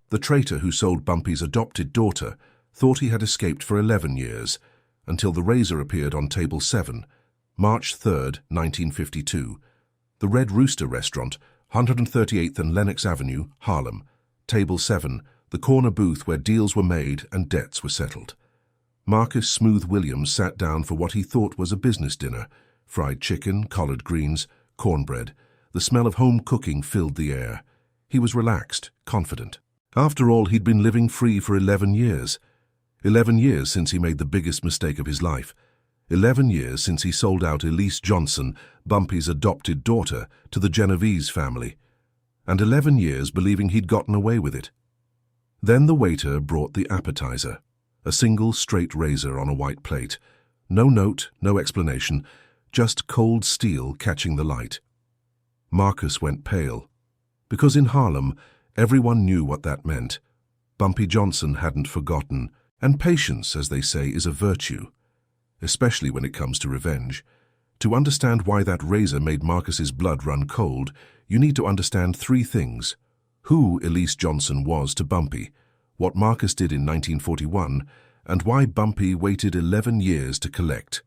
The traitor who sold Bumpy's adopted daughter thought he had escaped for 11 years, until the razor appeared on Table 7, March 3, 1952. The Red Rooster restaurant, 138th and Lenox Avenue, Harlem. Table 7, the corner booth where deals were made and debts were settled. Marcus Smooth Williams sat down for what he thought was a business dinner. Fried chicken, collard greens, cornbread. The smell of home cooking filled the air. He was relaxed, confident. After all, he'd been living free for 11 years. 11 years since he made the biggest mistake of his life. 11 years since he sold out Elise Johnson, Bumpy's adopted daughter, to the Genovese family. And 11 years believing he'd gotten away with it. Then the waiter brought the appetizer. A single straight razor on a white plate. No note, no explanation, just cold steel catching the light. Marcus went pale. Because in Harlem, everyone knew what that meant. Bumpy Johnson hadn't forgotten. And patience, as they say, is a virtue, especially when it comes to revenge. To understand why that razor made Marcus's blood run cold, you need to understand 3 things. Who Elise Johnson was to Bumpy, what Marcus did in 1941, and why Bumpy waited 11 years to collect.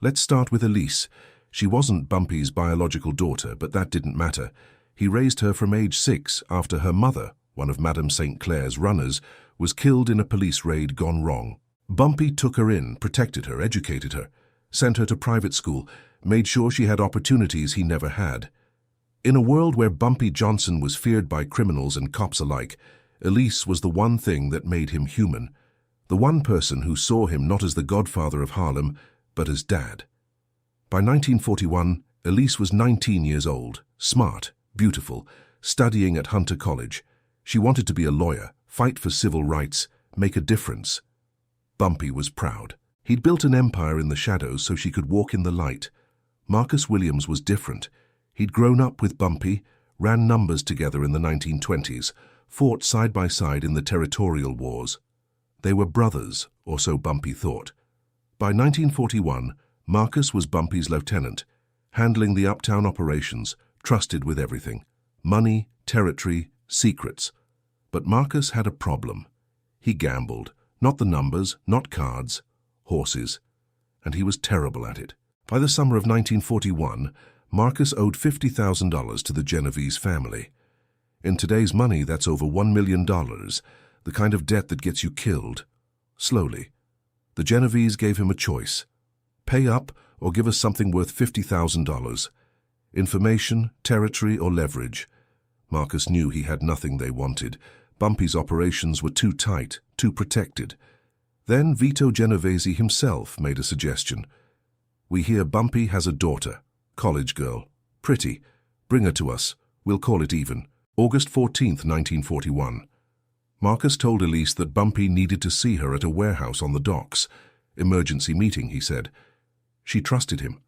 Let's start with Elise. She wasn't Bumpy's biological daughter, but that didn't matter. He raised her from age 6 after her mother, one of Madame St. Clair's runners, was killed in a police raid gone wrong. Bumpy took her in, protected her, educated her, sent her to private school, made sure she had opportunities he never had. In a world where Bumpy Johnson was feared by criminals and cops alike, Elise was the one thing that made him human, the one person who saw him not as the godfather of Harlem, but as dad. By 1941, Elise was 19 years old, smart, beautiful, studying at Hunter College. She wanted to be a lawyer, fight for civil rights, make a difference. Bumpy was proud. He'd built an empire in the shadows so she could walk in the light. Marcus Williams was different. He'd grown up with Bumpy, ran numbers together in the 1920s, fought side by side in the territorial wars. They were brothers, or so Bumpy thought. By 1941, Marcus was Bumpy's lieutenant, handling the uptown operations, trusted with everything. Money, territory, secrets. But Marcus had a problem. He gambled. Not the numbers, not cards, horses. And he was terrible at it. By the summer of 1941, Marcus owed $50,000 to the Genovese family. In today's money, that's over $1 million, the kind of debt that gets you killed. Slowly. The Genovese gave him a choice. Pay up or give us something worth $50,000. Information, territory, or leverage. Marcus knew he had nothing they wanted. Bumpy's operations were too tight, too protected. Then Vito Genovese himself made a suggestion. We hear Bumpy has a daughter, college girl, pretty. Bring her to us. We'll call it even. August 14th, 1941. Marcus told Elise that Bumpy needed to see her at a warehouse on the docks. Emergency meeting, he said. She trusted him.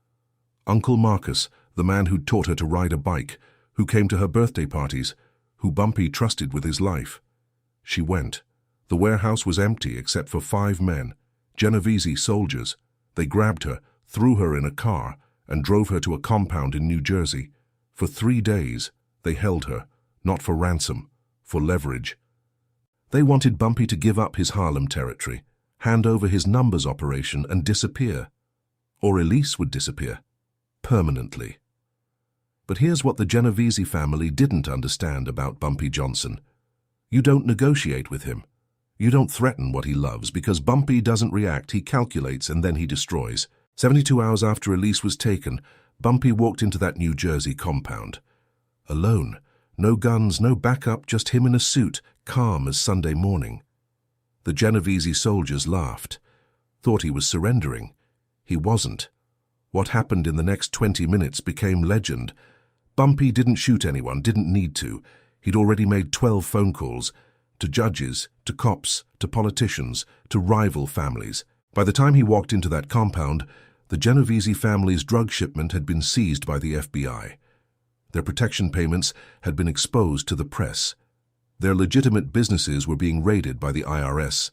Uncle Marcus, the man who'd taught her to ride a bike, who came to her birthday parties, who Bumpy trusted with his life. She went. The warehouse was empty except for 5 men, Genovese soldiers. They grabbed her, threw her in a car, and drove her to a compound in New Jersey. For 3 days, they held her, not for ransom, for leverage. They wanted Bumpy to give up his Harlem territory, hand over his numbers operation and disappear. Or Elise would disappear. Permanently. But here's what the Genovese family didn't understand about Bumpy Johnson. You don't negotiate with him. You don't threaten what he loves, because Bumpy doesn't react, he calculates, and then he destroys. 72 hours after Elise was taken, Bumpy walked into that New Jersey compound. Alone. No guns, no backup, just him in a suit, calm as Sunday morning. The Genovese soldiers laughed. Thought he was surrendering. He wasn't. What happened in the next 20 minutes became legend. Bumpy didn't shoot anyone, didn't need to. He'd already made 12 phone calls. To judges, to cops, to politicians, to rival families. By the time he walked into that compound, the Genovese family's drug shipment had been seized by the FBI. Their protection payments had been exposed to the press. Their legitimate businesses were being raided by the IRS,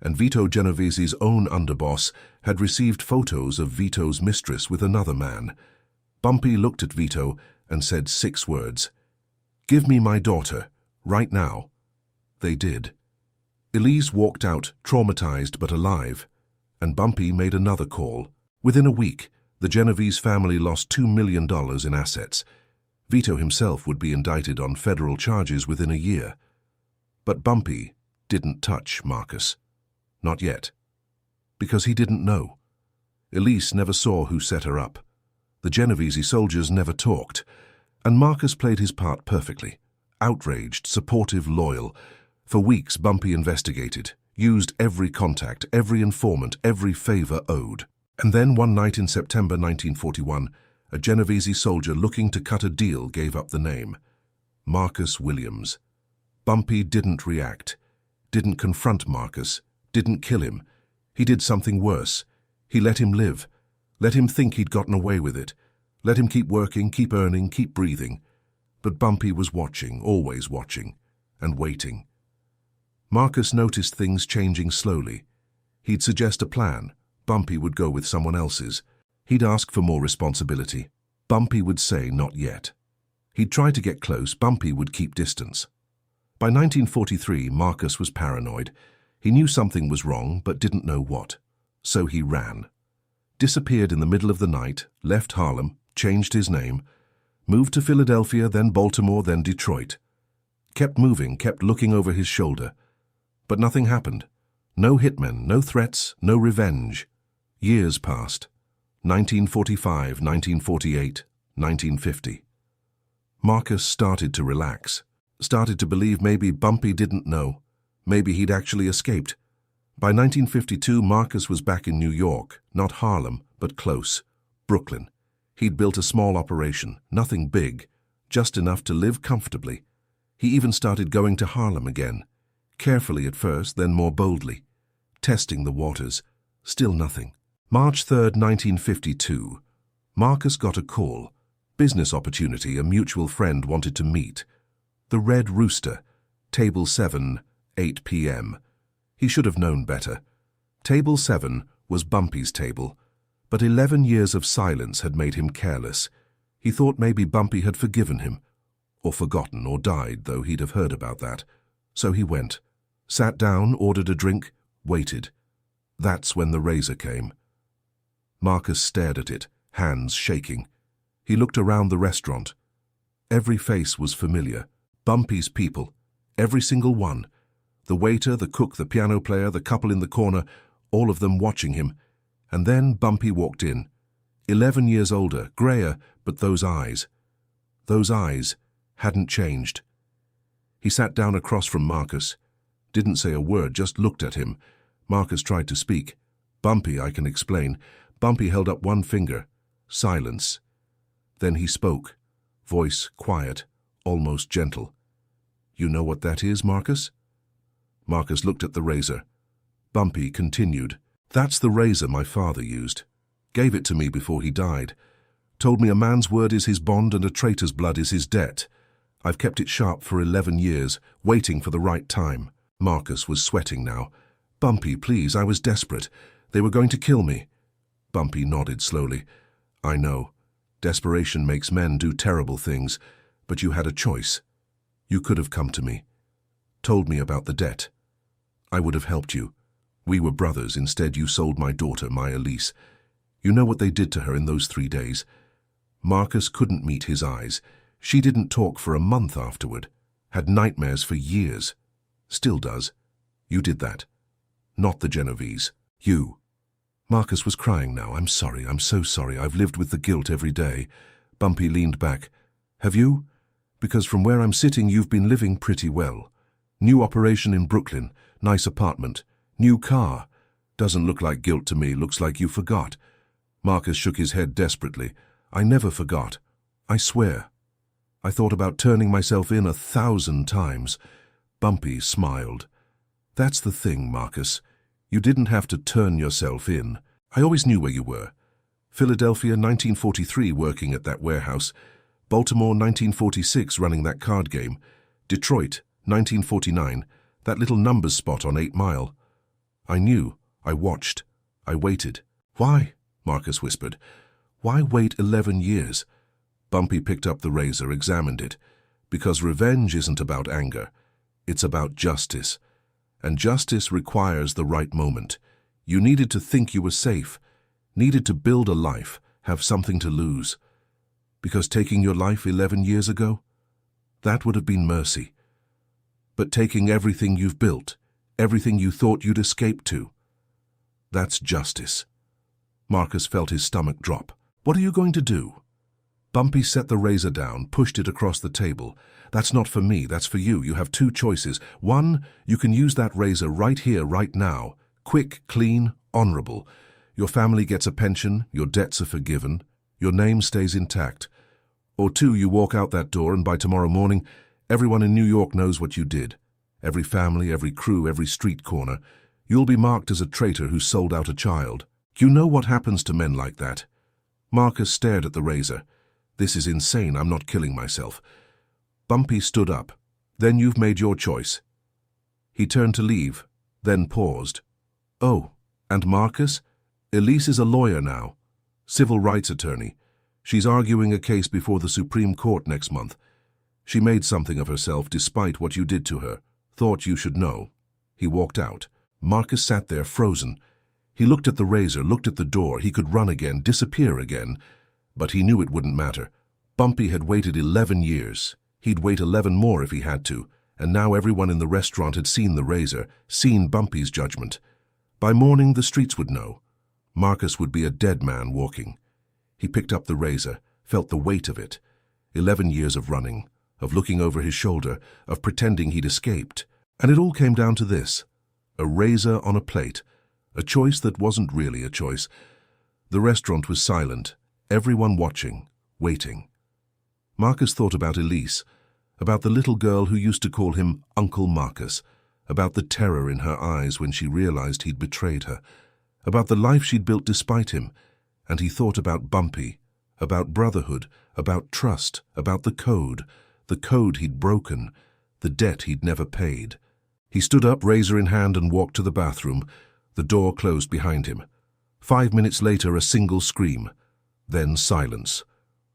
and Vito Genovese's own underboss had received photos of Vito's mistress with another man. Bumpy looked at Vito and said 6 words. "Give me my daughter, right now." They did. Elise walked out, traumatized but alive, and Bumpy made another call. Within a week, the Genovese family lost $2 million in assets. Vito himself would be indicted on federal charges within a year. But Bumpy didn't touch Marcus. Not yet. Because he didn't know. Elise never saw who set her up. The Genovese soldiers never talked. And Marcus played his part perfectly. Outraged, supportive, loyal. For weeks, Bumpy investigated, used every contact, every informant, every favor owed. And then one night in September 1941, a Genovese soldier looking to cut a deal gave up the name. Marcus Williams. Bumpy didn't react, didn't confront Marcus, didn't kill him. He did something worse. He let him live. Let him think he'd gotten away with it. Let him keep working, keep earning, keep breathing. But Bumpy was watching, always watching, and waiting. Marcus noticed things changing slowly. He'd suggest a plan. Bumpy would go with someone else's. He'd ask for more responsibility. Bumpy would say not yet. He'd try to get close. Bumpy would keep distance. By 1943, Marcus was paranoid. He knew something was wrong, but didn't know what. So he ran. Disappeared in the middle of the night, left Harlem, changed his name, moved to Philadelphia, then Baltimore, then Detroit. Kept moving, kept looking over his shoulder. But nothing happened. No hitmen, no threats, no revenge. Years passed. 1945, 1948, 1950. Marcus started to relax. Started to believe maybe Bumpy didn't know. Maybe he'd actually escaped. By 1952, Marcus was back in New York, not Harlem, but close. Brooklyn. He'd built a small operation, nothing big, just enough to live comfortably. He even started going to Harlem again. Carefully at first, then more boldly. Testing the waters. Still nothing. March 3rd, 1952. Marcus got a call. Business opportunity, a mutual friend wanted to meet. The Red Rooster. Table 7, 8 p.m. He should have known better. Table 7 was Bumpy's table, but 11 years of silence had made him careless. He thought maybe Bumpy had forgiven him, or forgotten, or died, though he'd have heard about that. So he went, sat down, ordered a drink, waited. That's when the razor came. Marcus stared at it, hands shaking. He looked around the restaurant. Every face was familiar. Bumpy's people, every single one. The waiter, the cook, the piano player, the couple in the corner, all of them watching him. And then Bumpy walked in. 11 years older, grayer, but those eyes hadn't changed. He sat down across from Marcus. Didn't say a word, just looked at him. Marcus tried to speak. Bumpy, I can explain. Bumpy held up one finger. Silence. Then he spoke. Voice quiet, almost gentle. You know what that is, Marcus? Marcus looked at the razor. Bumpy continued. That's the razor my father used. Gave it to me before he died. Told me a man's word is his bond and a traitor's blood is his debt. I've kept it sharp for 11 years, waiting for the right time. Marcus was sweating now. Bumpy, please, I was desperate. They were going to kill me. Bumpy nodded slowly. I know. Desperation makes men do terrible things, but you had a choice. You could have come to me. Told me about the debt. I would have helped you. We were brothers. Instead, you sold my daughter, my Elise. You know what they did to her in those 3 days? Marcus couldn't meet his eyes. She didn't talk for a month afterward. Had nightmares for years. Still does. You did that. Not the Genovese. You. Marcus was crying now. I'm sorry. I'm so sorry. I've lived with the guilt every day. Bumpy leaned back. Have you? Because from where I'm sitting, you've been living pretty well. New operation in Brooklyn. Nice apartment. New car. Doesn't look like guilt to me. Looks like you forgot. Marcus shook his head desperately. I never forgot. I swear. I thought about turning myself in 1,000 times. Bumpy smiled. That's the thing, Marcus. You didn't have to turn yourself in. I always knew where you were. Philadelphia, 1943, working at that warehouse. Baltimore, 1946, running that card game. Detroit, 1949, that little numbers spot on 8 Mile. I knew. I watched. I waited. Why? Marcus whispered. Why wait 11 years? Bumpy picked up the razor, examined it. Because revenge isn't about anger. It's about justice. And justice requires the right moment. You needed to think you were safe, needed to build a life, have something to lose. Because taking your life 11 years ago, that would have been mercy. But taking everything you've built, everything you thought you'd escape to, that's justice. Marcus felt his stomach drop. What are you going to do? Bumpy set the razor down, pushed it across the table. That's not for me, that's for you. You have two choices. One, you can use that razor right here, right now. Quick, clean, honorable. Your family gets a pension, your debts are forgiven, your name stays intact. Or two, you walk out that door and by tomorrow morning, everyone in New York knows what you did. Every family, every crew, every street corner. You'll be marked as a traitor who sold out a child. You know what happens to men like that. Marcus stared at the razor. This is insane, I'm not killing myself. Bumpy stood up. Then you've made your choice. He turned to leave, then paused. Oh, and Marcus? Elise is a lawyer now, civil rights attorney. She's arguing a case before the Supreme Court next month. She made something of herself despite what you did to her. Thought you should know. He walked out. Marcus sat there frozen. He looked at the razor, looked at the door. He could run again, disappear again. But he knew it wouldn't matter. Bumpy had waited 11 years. He'd wait 11 more if he had to. And now everyone in the restaurant had seen the razor, seen Bumpy's judgment. By morning, the streets would know. Marcus would be a dead man walking. He picked up the razor, felt the weight of it. 11 years of running, of looking over his shoulder, of pretending he'd escaped. And it all came down to this. A razor on a plate. A choice that wasn't really a choice. The restaurant was silent, everyone watching, waiting. Marcus thought about Elise, about the little girl who used to call him Uncle Marcus, about the terror in her eyes when she realized he'd betrayed her, about the life she'd built despite him, and he thought about Bumpy, about brotherhood, about trust, about the code he'd broken, the debt he'd never paid. He stood up, razor in hand, and walked to the bathroom. The door closed behind him. 5 minutes later, a single scream. Then silence.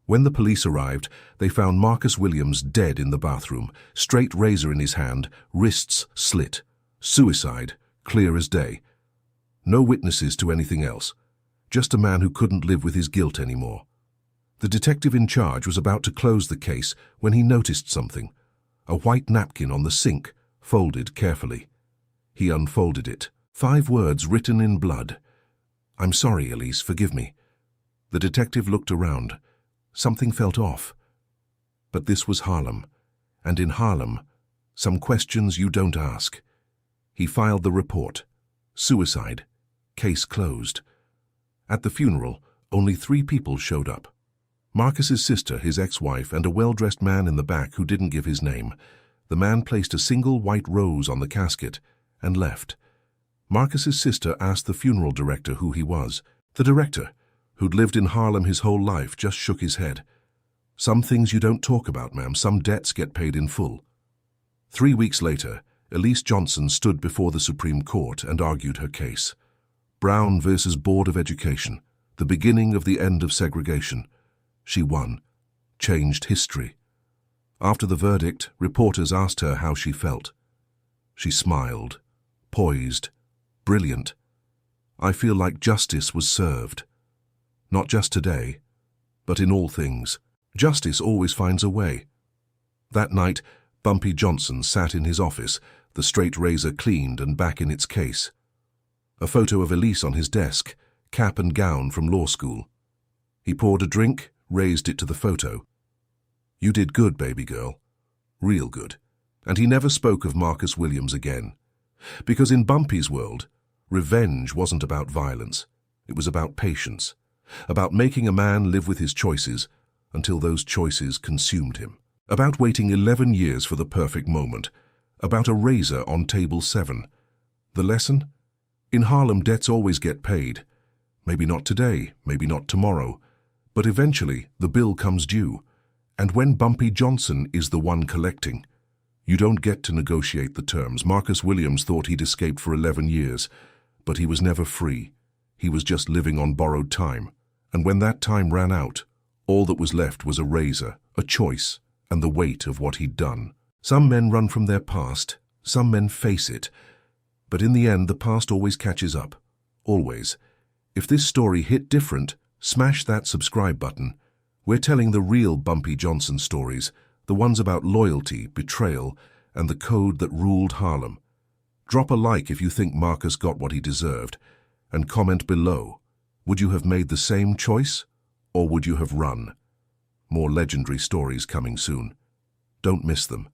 When the police arrived, they found Marcus Williams dead in the bathroom, straight razor in his hand, wrists slit. Suicide, clear as day. No witnesses to anything else. Just a man who couldn't live with his guilt anymore. The detective in charge was about to close the case when he noticed something. A white napkin on the sink, folded carefully. He unfolded it. 5 words written in blood. "I'm sorry, Elise, forgive me." The detective looked around. Something felt off. But this was Harlem. And in Harlem, some questions you don't ask. He filed the report. Suicide. Case closed. At the funeral, only 3 people showed up. Marcus's sister, his ex-wife, and a well-dressed man in the back who didn't give his name. The man placed a single white rose on the casket and left. Marcus's sister asked the funeral director who he was. The director, who'd lived in Harlem his whole life, just shook his head. "Some things you don't talk about, ma'am. Some debts get paid in full." 3 weeks later, Elise Johnson stood before the Supreme Court and argued her case. Brown versus Board of Education, the beginning of the end of segregation. She won, changed history. After the verdict, reporters asked her how she felt. She smiled, poised, brilliant. "I feel like justice was served. Not just today, but in all things. Justice always finds a way." That night, Bumpy Johnson sat in his office, the straight razor cleaned and back in its case. A photo of Elise on his desk, cap and gown from law school. He poured a drink, raised it to the photo. "You did good, baby girl. Real good." And he never spoke of Marcus Williams again. Because in Bumpy's world, revenge wasn't about violence. It was about patience. About making a man live with his choices until those choices consumed him. About waiting 11 years for the perfect moment. About a razor on table 7. The lesson? In Harlem, debts always get paid. Maybe not today, maybe not tomorrow, but eventually the bill comes due. And when Bumpy Johnson is the one collecting, you don't get to negotiate the terms. Marcus Williams thought he'd escaped for 11 years, but he was never free. He was just living on borrowed time. And when that time ran out, all that was left was a razor, a choice, and the weight of what he'd done. Some men run from their past, some men face it. But in the end, the past always catches up. Always. If this story hit different, smash that subscribe button. We're telling the real Bumpy Johnson stories, the ones about loyalty, betrayal, and the code that ruled Harlem. Drop a like if you think Marcus got what he deserved, and comment below. Would you have made the same choice, or would you have run? More legendary stories coming soon. Don't miss them.